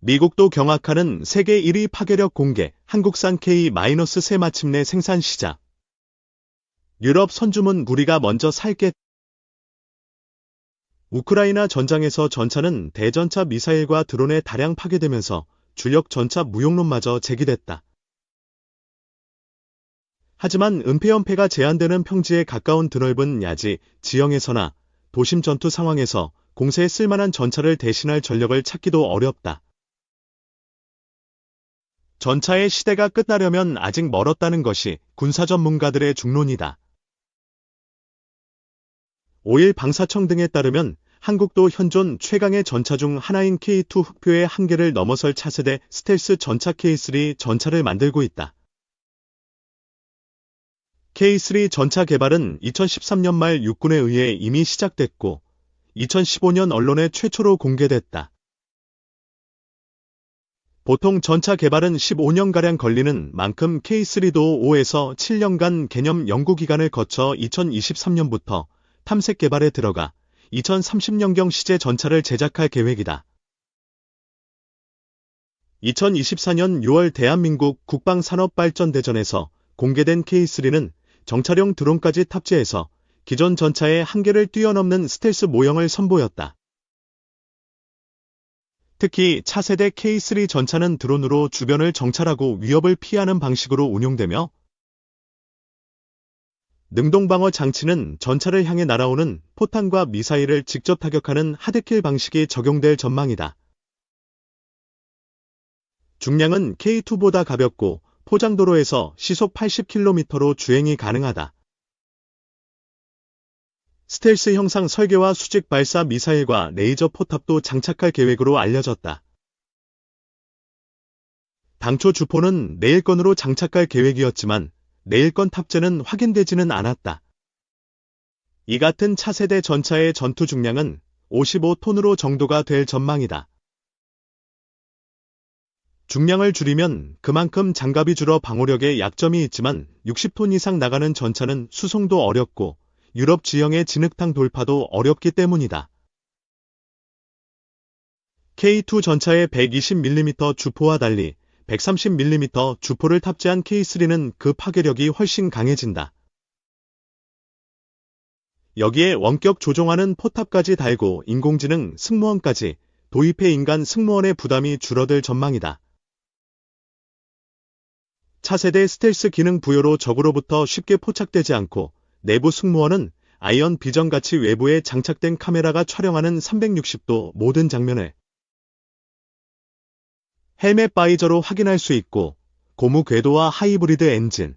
미국도 경악하는 세계 1위 파괴력 공개, 한국산 K-3 마침내 생산 시작. 유럽 선주문 우리가 먼저 살게. 우크라이나 전장에서 전차는 대전차 미사일과 드론에 다량 파괴되면서 주력 전차 무용론마저 제기됐다. 하지만 은폐연폐가 제한되는 평지에 가까운 드넓은 야지, 지형에서나 도심 전투 상황에서 공세에 쓸만한 전차를 대신할 전력을 찾기도 어렵다. 전차의 시대가 끝나려면 아직 멀었다는 것이 군사 전문가들의 중론이다. 5일 방사청 등에 따르면 한국도 현존 최강의 전차 중 하나인 K2 흑표의 한계를 넘어설 차세대 스텔스 전차 K3 전차를 만들고 있다. K3 전차 개발은 2013년 말 육군에 의해 이미 시작됐고 2015년 언론에 최초로 공개됐다. 보통 전차 개발은 15년가량 걸리는 만큼 K3도 5에서 7년간 개념 연구기간을 거쳐 2023년부터 탐색 개발에 들어가 2030년경 시제 전차를 제작할 계획이다. 2024년 6월 대한민국 국방산업발전대전에서 공개된 K3는 정찰용 드론까지 탑재해서 기존 전차의 한계를 뛰어넘는 스텔스 모형을 선보였다. 특히 차세대 K3 전차는 드론으로 주변을 정찰하고 위협을 피하는 방식으로 운용되며 능동방어 장치는 전차를 향해 날아오는 포탄과 미사일을 직접 타격하는 하드킬 방식이 적용될 전망이다. 중량은 K2보다 가볍고 포장도로에서 시속 80km로 주행이 가능하다. 스텔스 형상 설계와 수직 발사 미사일과 레이저 포탑도 장착할 계획으로 알려졌다. 당초 주포는 내일건으로 장착할 계획이었지만 내일건 탑재는 확인되지는 않았다. 이 같은 차세대 전차의 전투 중량은 55톤으로 정도가 될 전망이다. 중량을 줄이면 그만큼 장갑이 줄어 방호력에 약점이 있지만 60톤 이상 나가는 전차는 수송도 어렵고 유럽 지형의 진흙탕 돌파도 어렵기 때문이다. K2 전차의 120mm 주포와 달리 130mm 주포를 탑재한 K3는 그 파괴력이 훨씬 강해진다. 여기에 원격 조종하는 포탑까지 달고 인공지능 승무원까지 도입해 인간 승무원의 부담이 줄어들 전망이다. 차세대 스텔스 기능 부여로 적으로부터 쉽게 포착되지 않고 내부 승무원은 아이언 비전같이 외부에 장착된 카메라가 촬영하는 360도 모든 장면을 헬멧 바이저로 확인할 수 있고 고무 궤도와 하이브리드 엔진,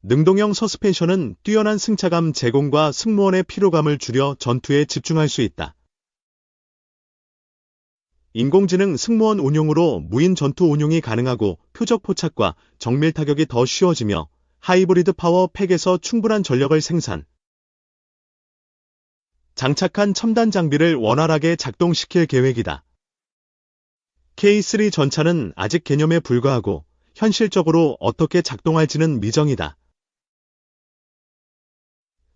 능동형 서스펜션은 뛰어난 승차감 제공과 승무원의 피로감을 줄여 전투에 집중할 수 있다. 인공지능 승무원 운용으로 무인 전투 운용이 가능하고 표적 포착과 정밀 타격이 더 쉬워지며 하이브리드 파워 팩에서 충분한 전력을 생산, 장착한 첨단 장비를 원활하게 작동시킬 계획이다. K3 전차는 아직 개념에 불과하고 현실적으로 어떻게 작동할지는 미정이다.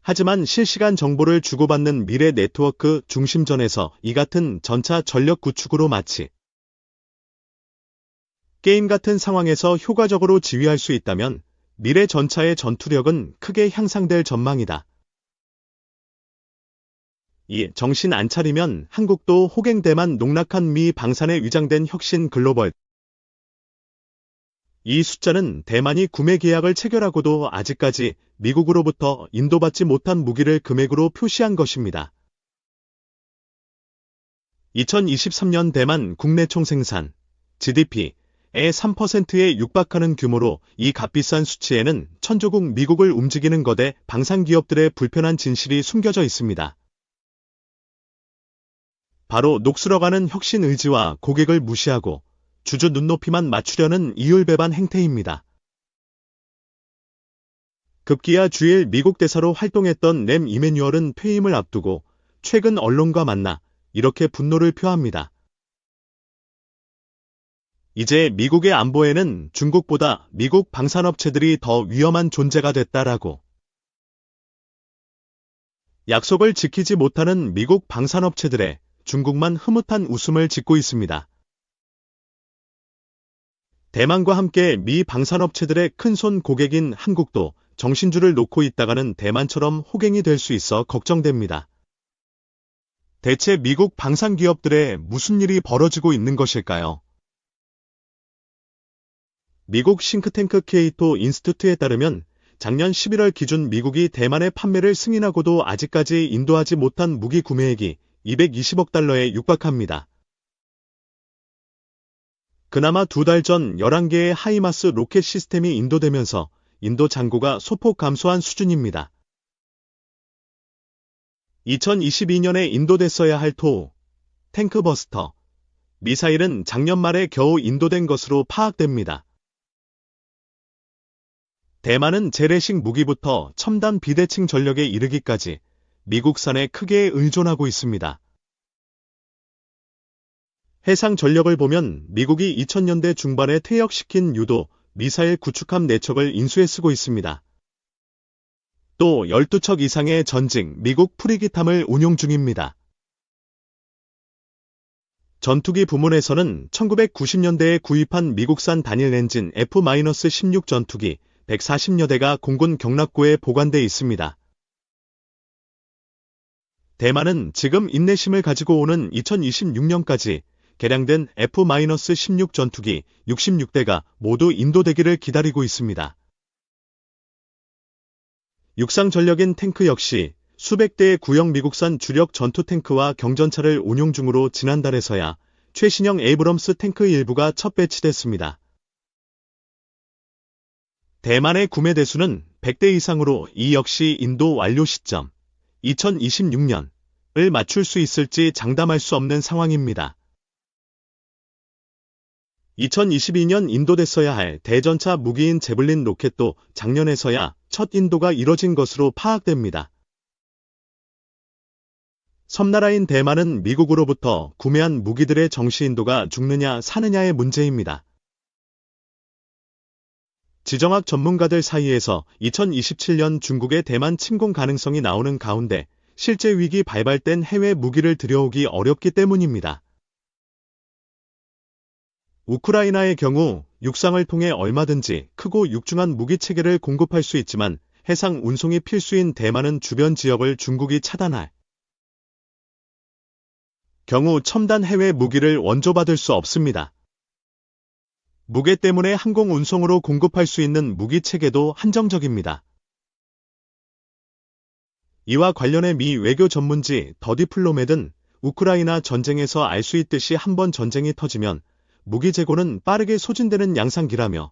하지만 실시간 정보를 주고받는 미래 네트워크 중심전에서 이 같은 전차 전력 구축으로 마치 게임 같은 상황에서 효과적으로 지휘할 수 있다면 미래 전차의 전투력은 크게 향상될 전망이다. 정신 안 차리면 한국도 호갱대만 농락한 미 방산에 위장된 혁신 글로벌. 이 숫자는 대만이 구매 계약을 체결하고도 아직까지 미국으로부터 인도받지 못한 무기를 금액으로 표시한 것입니다. 2023년 대만 국내 총생산 GDP의 3%에 육박하는 규모로 이 값비싼 수치에는 천조국 미국을 움직이는 거대 방산기업들의 불편한 진실이 숨겨져 있습니다. 바로 녹슬어가는 혁신 의지와 고객을 무시하고 주주 눈높이만 맞추려는 이율배반 행태입니다. 급기야 주일 미국 대사로 활동했던 램 이메뉴얼은 퇴임을 앞두고 최근 언론과 만나 이렇게 분노를 표합니다. 이제 미국의 안보에는 중국보다 미국 방산업체들이 더 위험한 존재가 됐다라고. 약속을 지키지 못하는 미국 방산업체들의 중국만 흐뭇한 웃음을 짓고 있습니다. 대만과 함께 미 방산업체들의 큰손 고객인 한국도 정신줄을 놓고 있다가는 대만처럼 호갱이 될 수 있어 걱정됩니다. 대체 미국 방산기업들에 무슨 일이 벌어지고 있는 것일까요? 미국 싱크탱크 케이토 인스튜트에 따르면 작년 11월 기준 미국이 대만의 판매를 승인하고도 아직까지 인도하지 못한 무기 구매액이 220억 달러에 육박합니다. 그나마 2달 전 11개의 하이마스 로켓 시스템이 인도되면서 인도 잔고가 소폭 감소한 수준입니다. 2022년에 인도됐어야 할 탱크 버스터 미사일은 작년 말에 겨우 인도된 것으로 파악됩니다. 대만은 재래식 무기부터 첨단 비대칭 전력에 이르기까지 미국산에 크게 의존하고 있습니다. 해상 전력을 보면 미국이 2000년대 중반에 퇴역시킨 유도 미사일 구축함 4척을 인수해 쓰고 있습니다. 또 12척 이상의 전직 미국 프리기탐을 운용 중입니다. 전투기 부문에서는 1990년대에 구입한 미국산 단일 엔진 F-16 전투기 140여 대가 공군 경락고에 보관돼 있습니다. 대만은 지금 인내심을 가지고 오는 2026년까지 개량된 F-16 전투기 66대가 모두 인도되기를 기다리고 있습니다. 육상 전력인 탱크 역시 수백 대의 구형 미국산 주력 전투 탱크와 경전차를 운용 중으로 지난달에서야 최신형 에이브럼스 탱크 일부가 첫 배치됐습니다. 대만의 구매 대수는 100대 이상으로 이 역시 인도 완료 시점 2026년을 맞출 수 있을지 장담할 수 없는 상황입니다. 2022년 인도됐어야 할 대전차 무기인 제블린 로켓도 작년에서야 첫 인도가 이뤄진 것으로 파악됩니다. 섬나라인 대만은 미국으로부터 구매한 무기들의 정시 인도가 죽느냐 사느냐의 문제입니다. 지정학 전문가들 사이에서 2027년 중국의 대만 침공 가능성이 나오는 가운데 실제 위기 발발된 해외 무기를 들여오기 어렵기 때문입니다. 우크라이나의 경우 육상을 통해 얼마든지 크고 육중한 무기 체계를 공급할 수 있지만 해상 운송이 필수인 대만은 주변 지역을 중국이 차단할 경우 첨단 해외 무기를 원조받을 수 없습니다. 무게 때문에 항공 운송으로 공급할 수 있는 무기 체계도 한정적입니다. 이와 관련해 미 외교 전문지 더 디플로맷은 우크라이나 전쟁에서 알 수 있듯이 한번 전쟁이 터지면 무기 재고는 빠르게 소진되는 양상기라며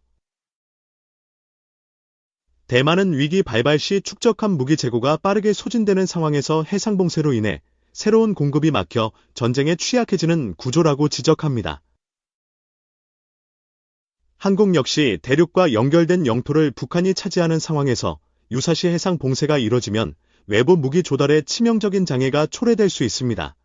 대만은 위기 발발 시 축적한 무기 재고가 빠르게 소진되는 상황에서 해상봉쇄로 인해 새로운 공급이 막혀 전쟁에 취약해지는 구조라고 지적합니다. 한국 역시 대륙과 연결된 영토를 북한이 차지하는 상황에서 유사시 해상 봉쇄가 이뤄지면 외부 무기 조달에 치명적인 장애가 초래될 수 있습니다.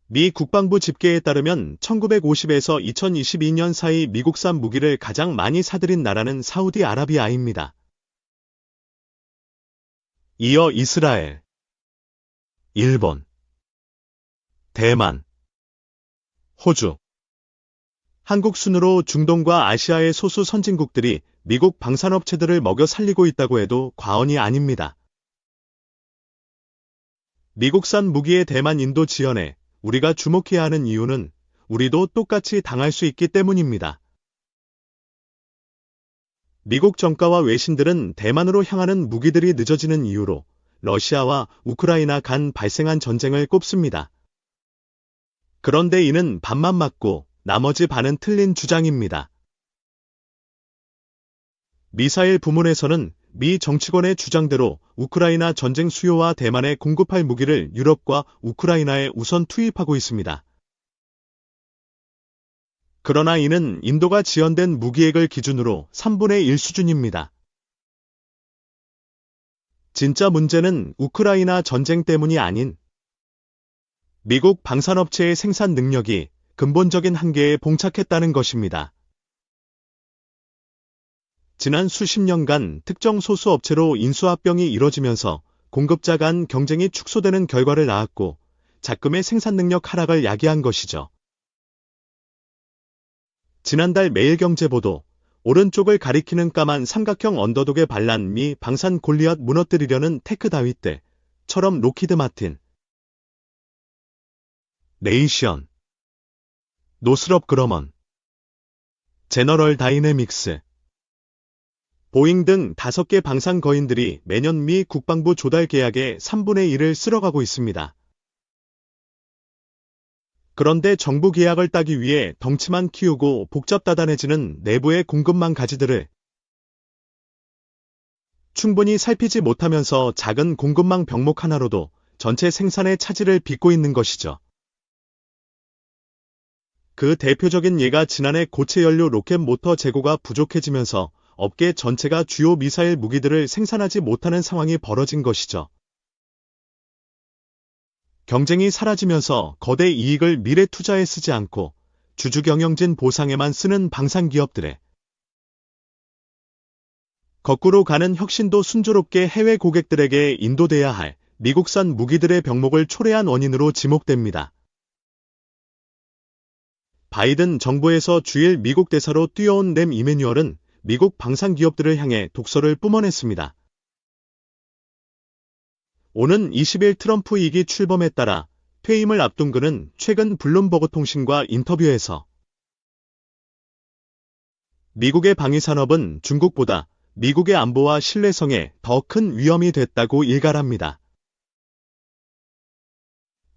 미 국방부 집계에 따르면 1950에서 2022년 사이 미국산 무기를 가장 많이 사들인 나라는 사우디아라비아입니다. 이어 이스라엘, 일본, 대만, 호주, 한국 순으로 중동과 아시아의 소수 선진국들이 미국 방산업체들을 먹여 살리고 있다고 해도 과언이 아닙니다. 미국산 무기의 대만 인도 지연에 우리가 주목해야 하는 이유는 우리도 똑같이 당할 수 있기 때문입니다. 미국 정가와 외신들은 대만으로 향하는 무기들이 늦어지는 이유로 러시아와 우크라이나 간 발생한 전쟁을 꼽습니다. 그런데 이는 반만 맞고 나머지 반은 틀린 주장입니다. 미사일 부문에서는 미 정치권의 주장대로 우크라이나 전쟁 수요와 대만에 공급할 무기를 유럽과 우크라이나에 우선 투입하고 있습니다. 그러나 이는 인도가 지연된 무기액을 기준으로 3분의 1 수준입니다. 진짜 문제는 우크라이나 전쟁 때문이 아닌 미국 방산업체의 생산 능력이 근본적인 한계에 봉착했다는 것입니다. 지난 수십 년간 특정 소수 업체로 인수합병이 이뤄지면서 공급자 간 경쟁이 축소되는 결과를 낳았고 작금의 생산 능력 하락을 야기한 것이죠. 지난달 매일경제 보도, 오른쪽을 가리키는 까만 삼각형 언더독의 반란 미 방산 골리앗 무너뜨리려는 테크 다윗들처럼 록히드 마틴, 레이시언, 노스럽 그러먼, 제너럴 다이내믹스, 보잉 등 5개 방산 거인들이 매년 미 국방부 조달 계약의 3분의 1을 쓸어가고 있습니다. 그런데 정부 계약을 따기 위해 덩치만 키우고 복잡다단해지는 내부의 공급망 가지들을 충분히 살피지 못하면서 작은 공급망 병목 하나로도 전체 생산의 차질을 빚고 있는 것이죠. 그 대표적인 예가 지난해 고체 연료 로켓 모터 재고가 부족해지면서 업계 전체가 주요 미사일 무기들을 생산하지 못하는 상황이 벌어진 것이죠. 경쟁이 사라지면서 거대 이익을 미래 투자에 쓰지 않고 주주경영진 보상에만 쓰는 방산기업들에 거꾸로 가는 혁신도 순조롭게 해외 고객들에게 인도돼야 할 미국산 무기들의 병목을 초래한 원인으로 지목됩니다. 바이든 정부에서 주일 미국 대사로 뛰어온 램 이메뉴얼은 미국 방산기업들을 향해 독서를 뿜어냈습니다. 오는 20일 트럼프 2기 출범에 따라 퇴임을 앞둔 그는 최근 블룸버그 통신과 인터뷰에서 미국의 방위산업은 중국보다 미국의 안보와 신뢰성에 더 큰 위험이 됐다고 일갈합니다.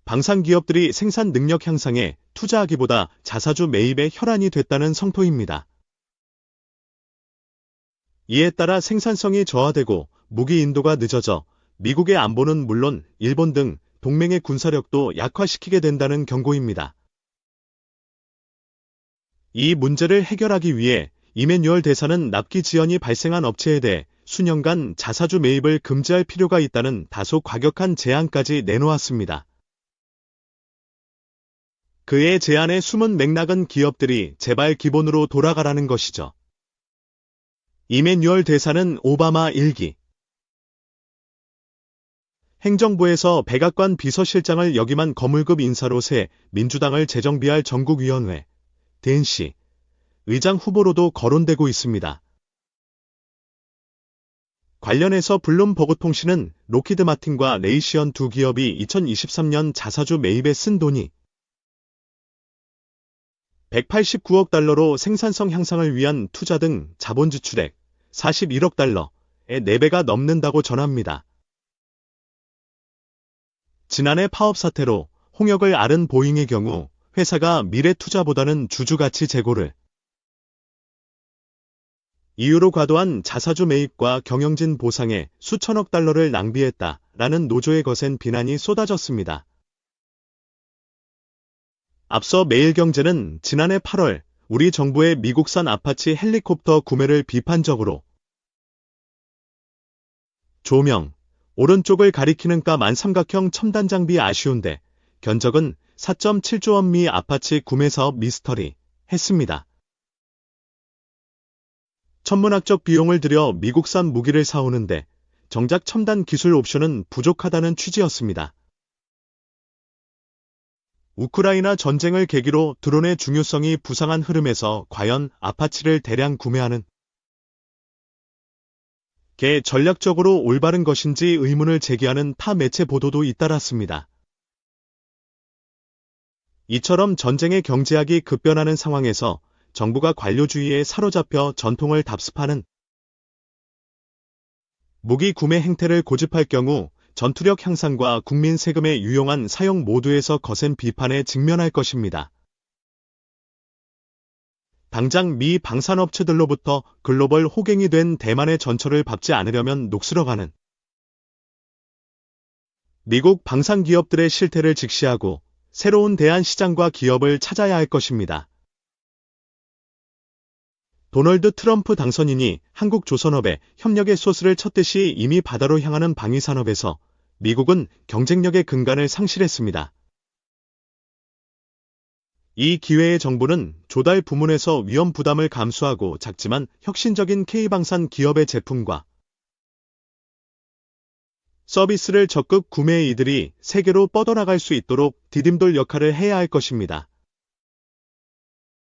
방산기업들이 생산 능력 향상에 투자하기보다 자사주 매입에 혈안이 됐다는 성토입니다. 이에 따라 생산성이 저하되고 무기 인도가 늦어져 미국의 안보는 물론 일본 등 동맹의 군사력도 약화시키게 된다는 경고입니다. 이 문제를 해결하기 위해 이메뉴얼 대사는 납기 지연이 발생한 업체에 대해 수년간 자사주 매입을 금지할 필요가 있다는 다소 과격한 제안까지 내놓았습니다. 그의 제안의 숨은 맥락은 기업들이 제발 기본으로 돌아가라는 것이죠. 이메뉴얼 대사는 오바마 1기 행정부에서 백악관 비서실장을 역임한 거물급 인사로 새 민주당을 재정비할 전국위원회 댄시 의장 후보로도 거론되고 있습니다. 관련해서 블룸버그 통신은 록히드 마틴과 레이시언 두 기업이 2023년 자사주 매입에 쓴 돈이 189억 달러로 생산성 향상을 위한 투자 등 자본 지출액 41억 달러의 4배가 넘는다고 전합니다. 지난해 파업 사태로 홍역을 앓은 보잉의 경우 회사가 미래 투자보다는 주주가치 제고를 이유로 과도한 자사주 매입과 경영진 보상에 수천억 달러를 낭비했다라는 노조의 거센 비난이 쏟아졌습니다. 앞서 매일경제는 지난해 8월 우리 정부의 미국산 아파치 헬리콥터 구매를 비판적으로 조명, 오른쪽을 가리키는 까만 삼각형 첨단 장비 아쉬운데 견적은 4.7조 원 미 아파치 구매 사업 미스터리 했습니다. 천문학적 비용을 들여 미국산 무기를 사오는데 정작 첨단 기술 옵션은 부족하다는 취지였습니다. 우크라이나 전쟁을 계기로 드론의 중요성이 부상한 흐름에서 과연 아파치를 대량 구매하는 게 전략적으로 올바른 것인지 의문을 제기하는 타 매체 보도도 잇따랐습니다. 이처럼 전쟁의 경제학이 급변하는 상황에서 정부가 관료주의에 사로잡혀 전통을 답습하는 무기 구매 행태를 고집할 경우 전투력 향상과 국민 세금의 유용한 사용 모두에서 거센 비판에 직면할 것입니다. 당장 미 방산업체들로부터 글로벌 호갱이 된 대만의 전철을 밟지 않으려면 녹슬어가는 미국 방산기업들의 실태를 직시하고 새로운 대안시장과 기업을 찾아야 할 것입니다. 도널드 트럼프 당선인이 한국 조선업에 협력의 소스를 쳤듯이 이미 바다로 향하는 방위산업에서 미국은 경쟁력의 근간을 상실했습니다. 이 기회에 정부는 조달 부문에서 위험 부담을 감수하고 작지만 혁신적인 K방산 기업의 제품과 서비스를 적극 구매해 이들이 세계로 뻗어나갈 수 있도록 디딤돌 역할을 해야 할 것입니다.